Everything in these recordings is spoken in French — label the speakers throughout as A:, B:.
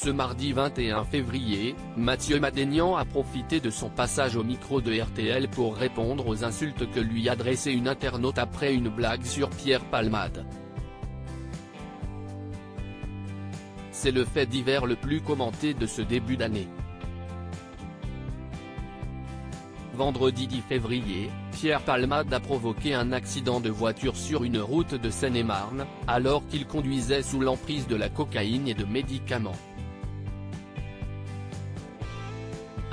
A: Ce mardi 21 février, Mathieu Madénian a profité de son passage au micro de RTL pour répondre aux insultes que lui adressait une internaute après une blague sur Pierre Palmade. C'est le fait divers le plus commenté de ce début d'année. Vendredi 10 février, Pierre Palmade a provoqué un accident de voiture sur une route de Seine-et-Marne, alors qu'il conduisait sous l'emprise de la cocaïne et de médicaments.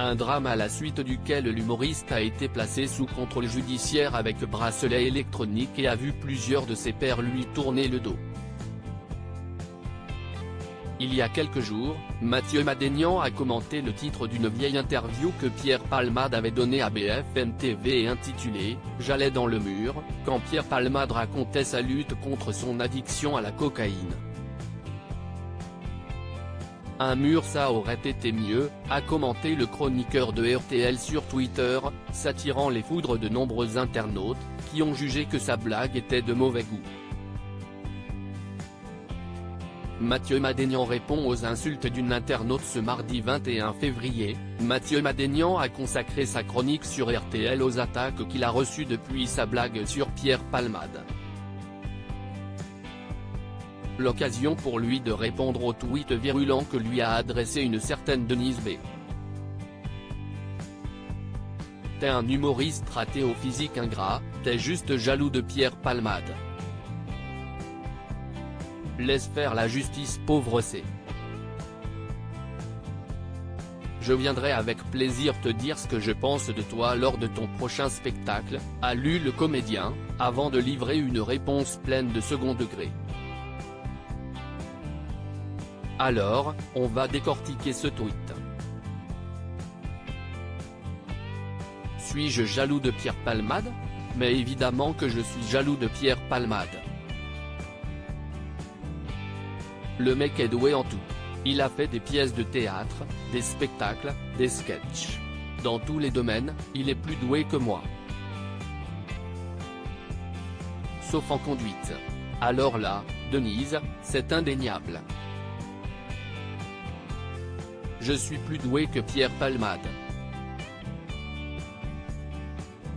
A: Un drame à la suite duquel l'humoriste a été placé sous contrôle judiciaire avec bracelet électronique et a vu plusieurs de ses pairs lui tourner le dos. Il y a quelques jours, Mathieu Madénian a commenté le titre d'une vieille interview que Pierre Palmade avait donnée à BFM TV et intitulée « J'allais dans le mur », quand Pierre Palmade racontait sa lutte contre son addiction à la cocaïne. Un mur ça aurait été mieux, a commenté le chroniqueur de RTL sur Twitter, s'attirant les foudres de nombreux internautes, qui ont jugé que sa blague était de mauvais goût. Mathieu Madénian répond aux insultes d'une internaute ce mardi 21 février. Mathieu Madénian a consacré sa chronique sur RTL aux attaques qu'il a reçues depuis sa blague sur Pierre Palmade. L'occasion pour lui de répondre au tweet virulent que lui a adressé une certaine Denise B. T'es un humoriste raté au physique ingrat, t'es juste jaloux de Pierre Palmade. Laisse faire la justice pauvre c'est. Je viendrai avec plaisir te dire ce que je pense de toi lors de ton prochain spectacle, a lu le comédien, avant de livrer une réponse pleine de second degré. Alors, on va décortiquer ce tweet. Suis-je jaloux de Pierre Palmade? Mais évidemment que je suis jaloux de Pierre Palmade. Le mec est doué en tout. Il a fait des pièces de théâtre, des spectacles, des sketchs. Dans tous les domaines, il est plus doué que moi. Sauf en conduite. Alors là, Denise, c'est indéniable. Je suis plus doué que Pierre Palmade.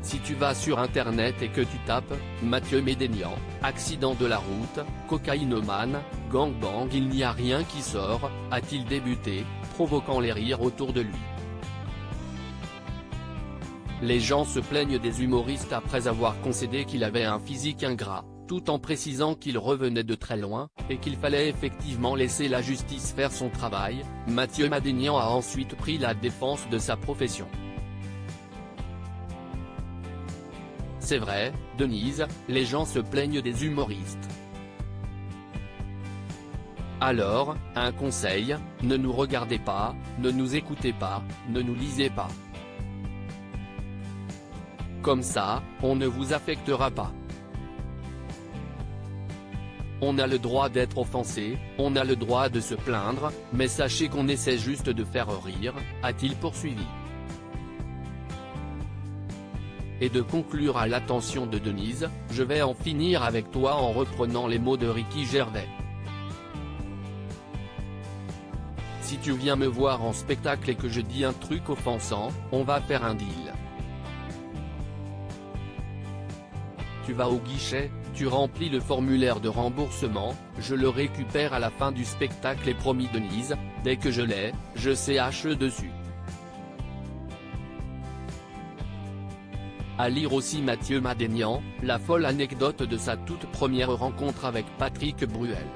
A: Si tu vas sur internet et que tu tapes « Mathieu Madénian, accident de la route, cocaïnomane, gangbang », il n'y a rien qui sort, a-t-il débuté, provoquant les rires autour de lui. Les gens se plaignent des humoristes après avoir concédé qu'il avait un physique ingrat, tout en précisant qu'il revenait de très loin, et qu'il fallait effectivement laisser la justice faire son travail. Mathieu Madénian a ensuite pris la défense de sa profession. C'est vrai, Denise, les gens se plaignent des humoristes. Alors, un conseil, ne nous regardez pas, ne nous écoutez pas, ne nous lisez pas. Comme ça, on ne vous affectera pas. On a le droit d'être offensé, on a le droit de se plaindre, mais sachez qu'on essaie juste de faire rire, a-t-il poursuivi. Et de conclure à l'attention de Denise, je vais en finir avec toi en reprenant les mots de Ricky Gervais. Si tu viens me voir en spectacle et que je dis un truc offensant, on va faire un deal. Tu vas au guichet, tu remplis le formulaire de remboursement, je le récupère à la fin du spectacle et promis Denise, dès que je l'ai, je CHE dessus. À lire aussi Mathieu Madénian, la folle anecdote de sa toute première rencontre avec Patrick Bruel.